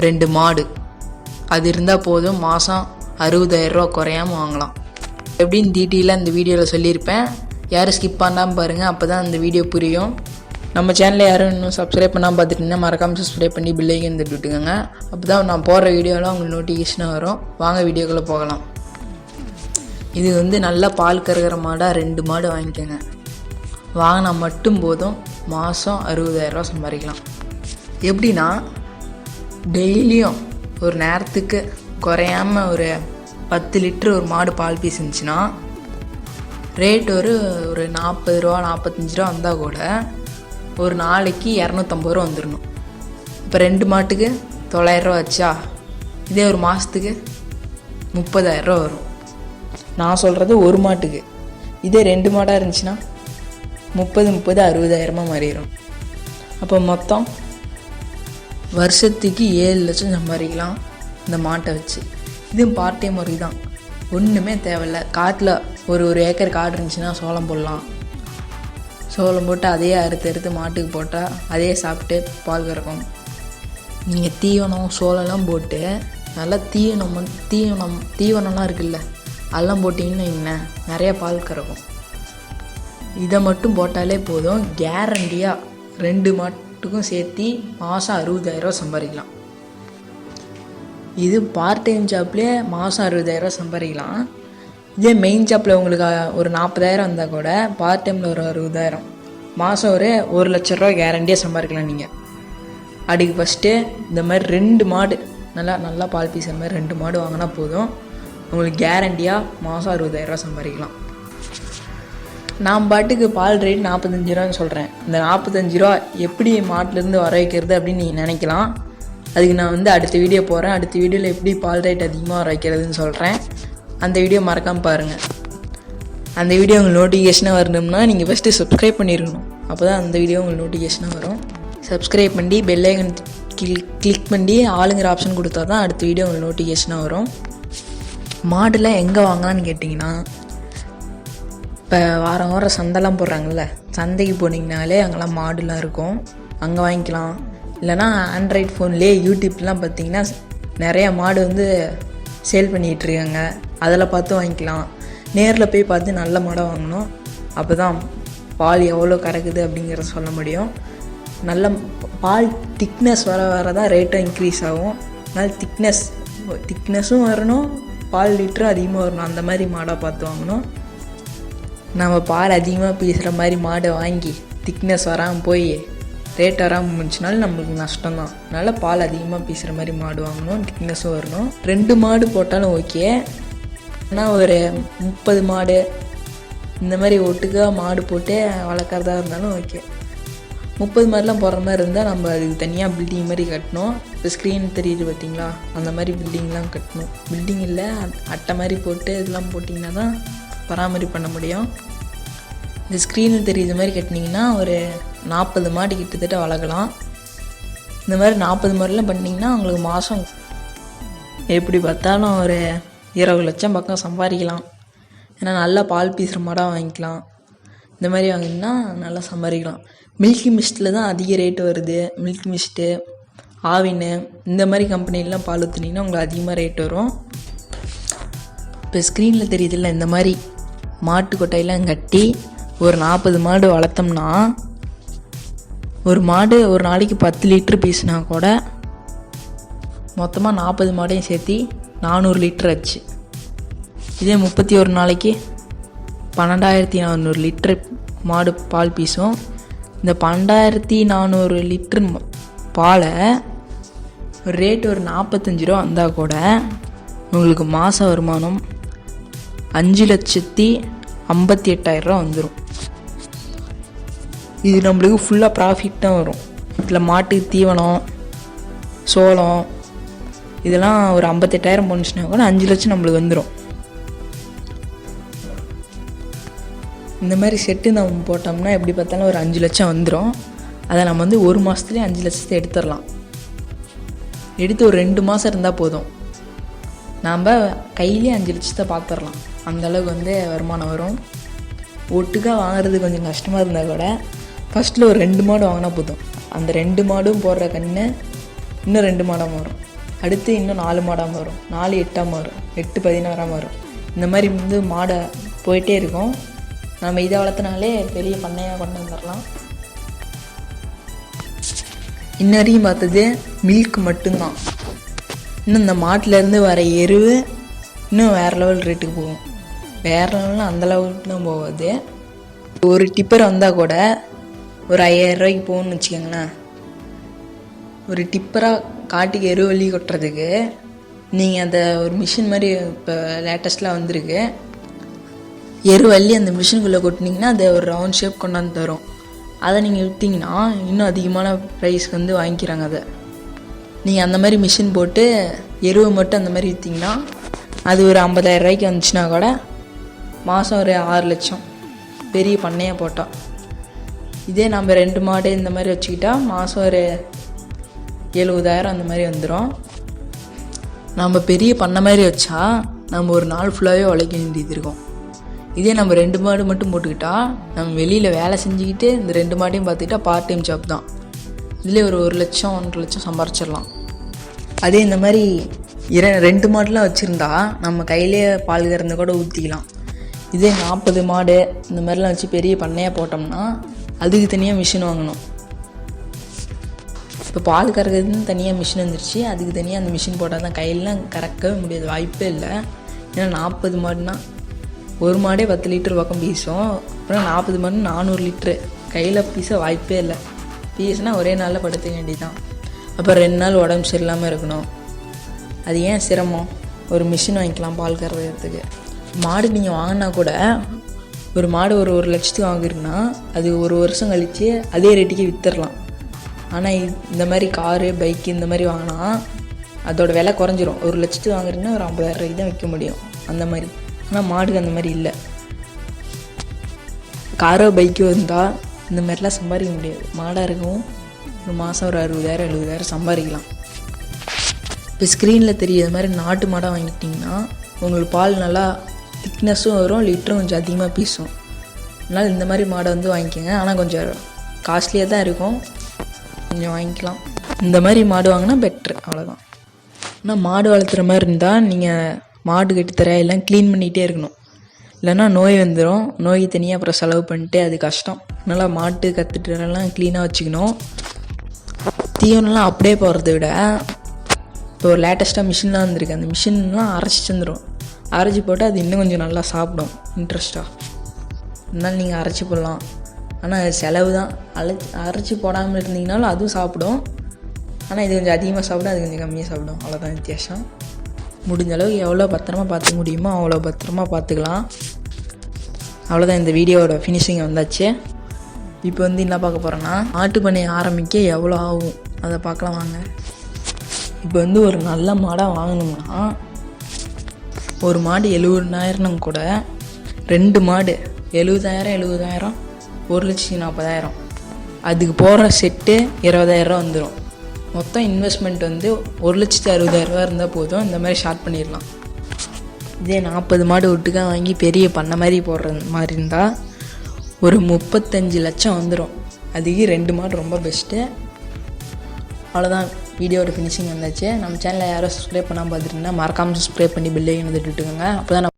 2 மாடு அது இருந்தால் போதும், மாதம் 60,000 ரூபா குறையாமல் வாங்கலாம். எப்படின்னு டீட்டெயிலாக இந்த வீடியோவில் சொல்லியிருப்பேன். யாரும் ஸ்கிப் பண்ணாமல் பாருங்கள், அப்போ தான் அந்த வீடியோ புரியும். நம்ம சேனலில் யாரும் இன்னும் சப்ஸ்கிரைப் பண்ணாமல் பார்த்துட்டிங்கன்னா மறக்காமல் சப்ஸ்கிரைப் பண்ணி பில்லையும் தட்டி விட்டுக்கோங்க. அப்போ தான் நான் போடுற வீடியோலாம் உங்களுக்கு நோட்டிஃபிகேஷனாக வரும். வாங்க வீடியோக்குள்ளே போகலாம். இது நல்லா பால் கறக்கிற மாடாக 2 மாடு வாங்கிக்கோங்க. வாங்கினா மட்டும் போதும், மாதம் 60,000 ரூபா சம்பாதிக்கலாம். எப்படின்னா டெய்லியும் ஒரு நேரத்துக்கு குறையாமல் ஒரு 10 லிட்ரு ஒரு மாடு பால் பீசுச்சுன்னா ரேட் ஒரு 40 ரூபா 45 ரூபா வந்தால் கூட ஒரு நாளைக்கு 250 ரூபா வந்துடணும். இப்போ 2 மாட்டுக்கு 900 ரூபா வச்சா, இதே ஒரு மாதத்துக்கு 30,000 ரூபா வரும். நான் சொல்கிறது ஒரு மாட்டுக்கு. இதே 2 மாடாக இருந்துச்சுன்னா 30 60,000 மாறிடும். அப்போ மொத்தம் வருஷத்துக்கு 7 லட்சம் சம்பாதிக்கலாம் இந்த மாட்டை வச்சு. இதுவும் பார்ட் டைம் ஒர்க் தான், ஒன்றுமே தேவையில்லை. காட்டில் ஒரு ஏக்கர் காடு இருந்துச்சுன்னா சோளம் போடலாம். சோளம் போட்டு அதையே அறுத்து மாட்டுக்கு போட்டால் அதையே சாப்பிட்டு பால் கறக்கும். நீங்கள் தீவனம் சோளம்லாம் போட்டு நல்லா தீவனம்லாம் இருக்குல்ல, அதெல்லாம் போட்டிங்கன்னு வைங்களேன், நிறையா பால் கறக்கும். இதை மட்டும் போட்டாலே போதும், கேரண்டியாக 2 மாட்டுக்கும் சேர்த்து மாதம் 60,000 ரூபா சம்பாதிக்கலாம். இது பார்ட் டைம் ஜாப்லேயே மாதம் 60,000 ரூபா சம்பாதிக்கலாம். இதே மெயின் ஜாப்பில் உங்களுக்கு ஒரு 40,000 வந்தால் கூட பார்ட் டைமில் ஒரு 60,000, மாதம் ஒரு 1,00,000 ரூபா கேரண்டியாக சம்பாதிக்கலாம் நீங்கள். அதுக்கு ஃபஸ்ட்டு இந்த மாதிரி 2 மாடு நல்லா பால் பீசுற மாதிரி 2 மாடு வாங்கினா போதும், உங்களுக்கு கேரண்டியாக மாதம் 60,000 ரூபா சம்பாதிக்கலாம். நான் பாட்டுக்கு பால் ரேட் 45 ரூபான்னு சொல்கிறேன். இந்த 45 ரூபா எப்படி மாட்டிலேருந்து வர வைக்கிறது அப்படின்னு நீங்கள் நினைக்கலாம். அதுக்கு நான் அடுத்த வீடியோ போகிறேன். அடுத்த வீடியோவில் எப்படி பால் ரேட் அதிகமாக வர வைக்கிறதுன்னு சொல்கிறேன். அந்த வீடியோ மறக்காமல் பாருங்கள். அந்த வீடியோ உங்களுக்கு நோட்டிஃபிகேஷனாக வரணும்னா நீங்கள் ஃபஸ்ட்டு சப்ஸ்கிரைப் பண்ணியிருக்கணும். அப்போ தான் அந்த வீடியோ உங்களுக்கு நோட்டிஃபிகேஷனாக வரும். சப்ஸ்கிரைப் பண்ணி பெல் ஐக்கன் கிளிக் பண்ணி ஆளுங்கிற ஆப்ஷன் கொடுத்தா தான் அடுத்த வீடியோ உங்களுக்கு நோட்டிஃபிகேஷனாக வரும். மாடுலாம் எங்கே வாங்கலான்னு கேட்டிங்கன்னா, இப்போ வாரம் சந்தைலாம் போடுறாங்கல்ல, சந்தைக்கு போனீங்கனாலே அங்கெல்லாம் மாடுலாம் இருக்கும், அங்கே வாங்கிக்கலாம். இல்லைனா ஆண்ட்ராய்ட் ஃபோன்லேயே யூடியூப்லாம் பார்த்தீங்கன்னா நிறையா மாடு சேல் பண்ணிகிட்ருக்காங்க, அதில் பார்த்து வாங்கிக்கலாம். நேரில் போய் பார்த்து நல்ல மாடை வாங்கணும். அப்போ தான் பால் எவ்வளோ கறக்குது அப்படிங்கிறத சொல்ல முடியும். நல்ல பால் திக்னஸ் வர தான் ரேட்டும் இன்க்ரீஸ் ஆகும். அதனால் திக்னஸும் வரணும், பால் லிட்டரும் அதிகமாக வரணும். அந்த மாதிரி மாடாக பார்த்து வாங்கணும். நம்ம பால் அதிகமாக பீசுகிற மாதிரி மாடை வாங்கி திக்னஸ் வராமல் போய் ரேட் வராமல் முடிச்சுனாலும் நம்மளுக்கு நஷ்டம்தான். அதனால் பால் அதிகமாக பீசுகிற மாதிரி மாடு வாங்கணும், திக்னஸும் வரணும். 2 மாடு போட்டாலும் ஓகே, ஆனால் ஒரு 30 மாடு இந்த மாதிரி ஒட்டுக்காக மாடு போட்டு வளர்க்குறதா இருந்தாலும் ஓகே. 30 மாடுலாம் போடுற மாதிரி இருந்தால் நம்ம அதுக்கு தனியாக பில்டிங் மாதிரி கட்டணும். இப்போ ஸ்க்ரீன் தெரியுது பார்த்தீங்களா, அந்த மாதிரி பில்டிங்லாம் கட்டணும். பில்டிங் இல்லை, அட்டை மாதிரி போட்டு இதெல்லாம் போட்டிங்கன்னா தான் பராமரிப்பு பண்ண முடியும். இந்த ஸ்க்ரீனில் தெரியுது மாதிரி கட்டினீங்கன்னா ஒரு 40 மாடு கிட்டத்தட்ட வளர்க்கலாம். இந்த மாதிரி 40 மாடுலாம் பண்ணிங்கன்னா உங்களுக்கு மாதம் எப்படி பார்த்தாலும் ஒரு 20 லட்சம் பக்கம் சம்பாதிக்கலாம். ஏன்னா நல்லா பால் பீசுகிற மாடாக வாங்கிக்கலாம். இந்த மாதிரி வாங்கினா நல்லா சம்பாதிக்கலாம். மில்கி மிஸ்ட்டில் தான் அதிக ரேட்டு வருது. மில்கி மிஸ்ட்டு, ஆவின், இந்த மாதிரி கம்பெனிலாம் பால் ஊற்றுனீங்கன்னா உங்களுக்கு அதிகமாக ரேட் வரும். இப்போ ஸ்க்ரீனில் தெரியுதில்ல, இந்த மாதிரி மாட்டு கொட்டையெல்லாம் கட்டி ஒரு 40 மாடு வளர்த்தோம்னா, ஒரு மாடு ஒரு நாளைக்கு 10 லிட்ரு பீசுனா கூட மொத்தமாக 40 மாடையும் சேர்த்து 400 லிட்டர் ஆச்சு. இதே 31 நாளைக்கு 12,400 லிட்டர் மாடு பால் பீசும். இந்த 12,400 லிட்டர் பாலை ரேட்டு ஒரு 45 ரூபா வந்தால் கூட உங்களுக்கு மாத வருமானம் 5,58,000 ரூபா வந்துடும். இது நம்மளுக்கு ஃபுல்லாக ப்ராஃபிட் தான் வரும். இதில் மாட்டுக்கு தீவனம் சோளம் இதெல்லாம் ஒரு 58,000 போணுச்சுன்னா கூட 5 லட்சம் நம்மளுக்கு வந்துடும். இந்த மாதிரி செட்டு நம்ம போட்டோம்னா எப்படி பார்த்தாலும் ஒரு 5 லட்சம் வந்துடும். அதை நம்ம ஒரு மாதத்துலேயே 5 லட்சத்தை எடுத்துடலாம். எடுத்து ஒரு 2 மாதம் இருந்தால் போதும், நாம் கையிலே 5 லட்சத்தை பார்த்துடலாம். அந்தளவுக்கு வருமானம் வரும். ஒட்டுக்காக வாங்குறது கொஞ்சம் கஷ்டமாக இருந்தால் கூட ஃபஸ்ட்டில் ஒரு 2 மாடு வாங்கினா போதும். அந்த 2 மாடும் போடுற கன்று இன்னும் 2 மாடாக மாறும். அடுத்து இன்னும் 4 மாடாக மாறும். 4 8ஆக மாறும். 8 16ஆக மாறும். இந்த மாதிரி வந்து மாடை போயிட்டே இருக்கும். நம்ம இதை வளர்த்தனாலே பெரிய பண்ணையாக கொண்டு வந்துடலாம். இன்ன வரைக்கும் பார்த்தது மில்க் மட்டும்தான். இன்னும் இந்த மாட்டிலேருந்து வர எருவு இன்னும் வேறு லெவல் ரேட்டுக்கு போகும். வேறு லெவலில் அந்த லெவலுக்குலாம் போகாது. ஒரு டிப்பர் வந்தால் கூட ஒரு 5000 ரூபாய்க்கு போகணும்னு வச்சுக்கோங்களேன். ஒரு டிப்பராக காட்டுக்கு எருவள்ளி கொட்டுறதுக்கு நீங்கள் அந்த ஒரு மிஷின் மாதிரி இப்போ லேட்டஸ்ட்லாம் வந்திருக்கு. எருவள்ளி அந்த மிஷினுக்குள்ளே கொட்டினீங்கன்னா அதை ஒரு ரவுண்ட் ஷேப் கொண்டாந்து தரும். அதை நீங்கள் விற்றிங்கன்னா இன்னும் அதிகமான ப்ரைஸ்க்கு வந்து வாங்கிக்கிறாங்க. அதை நீங்கள் அந்த மாதிரி மிஷின் போட்டு எருவை மட்டும் அந்த மாதிரி விற்றிங்கன்னா அது ஒரு 50,000 ரூபாய்க்கு வந்துச்சுன்னா கூட மாதம் ஒரு 6 லட்சம் பெரிய பண்ணையாக போட்டோம். இதே நம்ம 2 மாடு இந்த மாதிரி வச்சுக்கிட்டா மாதம் ஒரு 70,000 அந்த மாதிரி வந்துடும். நம்ம பெரிய பண்ணை மாதிரி வச்சா நம்ம ஒரு நாள் ஃபுல்லாகவே உழைக்க வேண்டியது இருக்கும். இதே நம்ம 2 மாடு மட்டும் போட்டுக்கிட்டா நம்ம வெளியில் வேலை செஞ்சுக்கிட்டு இந்த 2 மாட்டையும் பார்த்துக்கிட்டா பார்ட் டைம் ஜாப் தான். இதிலே ஒரு 1 லட்சம் 1.5 லட்சம் சம்பாரிச்சிடலாம். அதே இந்த மாதிரி 2 மாடுலாம் வச்சுருந்தா நம்ம கையிலே பால் கறந்து கூட ஊற்றிக்கலாம். இதே 40 மாடு இந்த மாதிரிலாம் வச்சு பெரிய பண்ணையாக போட்டோம்னா அதுக்கு தனியாக மிஷின் வாங்கணும். இப்போ பால் கறக்கிறதுன்னு தனியாக மிஷின் வந்துருச்சு. அதுக்கு தனியாக அந்த மிஷின் போட்டால் தான் கையிலலாம் கறக்கவே முடியாது, வாய்ப்பே இல்லை. ஏன்னா 40 மாடுனா ஒரு மாடே 10 லிட்டர் பக்கம் பீசும். அப்புறம் 40 மாடு 400 லிட்ரு கையில் பீச வாய்ப்பே இல்லை. பீஸ்னால் ஒரே நாளில் படுத்துக்க வேண்டியதான். அப்புறம் 2 நாள் உடம்பு சரியில்லாமல் இருக்கணும். அது ஏன் சிரமம்? ஒரு மிஷின் வாங்கிக்கலாம் பால் கறக்கிறதுக்கு. மாடு நீங்கள் வாங்கினா கூட ஒரு மாடு ஒரு 1 லட்சத்துக்கு வாங்குறீங்கன்னா அது ஒரு வருஷம் கழித்து அதே ரேட்டுக்கு விற்றுடலாம். ஆனால் இந்த மாதிரி காரு பைக்கு இந்த மாதிரி வாங்கினா அதோட விலை குறைஞ்சிரும். 1 லட்சத்துக்கு வாங்குறீங்கன்னா ஒரு 50,000 ரூபாய்க்கு தான் விற்க முடியும் அந்த மாதிரி. ஆனால் மாடுக்கு அந்த மாதிரி இல்லை. காரோ பைக்கோ இருந்தால் இந்த மாதிரிலாம் சம்பாதிக்க முடியாது. மாடாக இருக்கவும் ஒரு மாதம் ஒரு 60,000 70,000 சம்பாதிக்கலாம். இப்போ ஸ்க்ரீனில் தெரியாத மாதிரி நாட்டு மாடாக வாங்கிட்டிங்கன்னா உங்களுக்கு பால் நல்லா திக்னஸும் வரும், லிட்டரும் கொஞ்சம் அதிகமாக பீசும். அதனால் இந்த மாதிரி மாடை வந்து வாங்கிக்கோங்க. ஆனால் கொஞ்சம் காஸ்ட்லியாக தான் இருக்கும், கொஞ்சம் வாங்கிக்கலாம். இந்த மாதிரி மாடு வாங்கினா பெட்ரு, அவ்வளோதான். ஆனால் மாடு வளர்த்துற மாதிரி இருந்தால் நீங்கள் மாடு கட்டித்தர எல்லாம் க்ளீன் பண்ணிகிட்டே இருக்கணும். இல்லைன்னா நோய் வந்துடும். நோய் தனியாக அப்புறம் செலவு பண்ணிட்டு அது கஷ்டம். அதனால் மாட்டு கற்றுட்டுலாம் க்ளீனாக வச்சுக்கணும். தீவனம்லாம் அப்படியே போகிறத விட இப்போ ஒரு லேட்டஸ்ட்டாக மிஷின்லாம் வந்திருக்கு. அந்த மிஷின்லாம் அரைச்சி வந்துடும். அரைச்சி போட்டு அது இன்னும் கொஞ்சம் நல்லா சாப்பிடும் இன்ட்ரெஸ்ட்டாக. அதனால் நீங்கள் அரைச்சி போடலாம். ஆனால் அது செலவு தான். அரைச்சி போடாமல் இருந்தீங்கனாலும் அதுவும் சாப்பிடும். ஆனால் இது கொஞ்சம் அதிகமாக சாப்பிடும், அது கொஞ்சம் கம்மியாக சாப்பிடும். அவ்வளோதான் வித்தியாசம். முடிஞ்ச அளவுக்கு எவ்வளோ பத்திரமா பார்த்துக்க முடியுமோ அவ்வளோ பத்திரமா பார்த்துக்கலாம். அவ்வளோதான், இந்த வீடியோவோட ஃபினிஷிங் வந்தாச்சு. இப்போ வந்து என்ன பார்க்க போகிறோன்னா மாட்டு பண்ணையை ஆரம்பிக்க எவ்வளோ ஆகும் அதை பார்க்கலாம் வாங்க. இப்போ வந்து ஒரு நல்ல மாடாக வாங்கணும்னா ஒரு மாடு 70,000 கூட 2 மாடு 70,000 1,40,000. அதுக்கு போகிற செட்டு 20,000 வந்துடும். மொத்தம் இன்வெஸ்ட்மெண்ட் வந்து 1,60,000 இருந்தால் போதும். இந்த மாதிரி ஸ்டார்ட் பண்ணிடலாம். இதே 40 மாடு ஒட்டுக்காக வாங்கி பெரிய பண்ணை மாதிரி போடுற மாதிரி இருந்தால் ஒரு 35 லட்சம் வந்துடும். அதுக்கு 2 மாடு ரொம்ப பெஸ்ட்டு. அவ்வளோதான், வீடியோட ஃபினிஷிங் வந்தாச்சு. நம்ம சேனலில் யாரும் சப்ஸ்கிரைப் பண்ணாமல் பார்த்துருந்தா மறக்காமல் சப்ஸ்கிரைப் பண்ணி பெல் ஐக்கனை தட்டிட்டுக்கோங்க. அப்போ தான்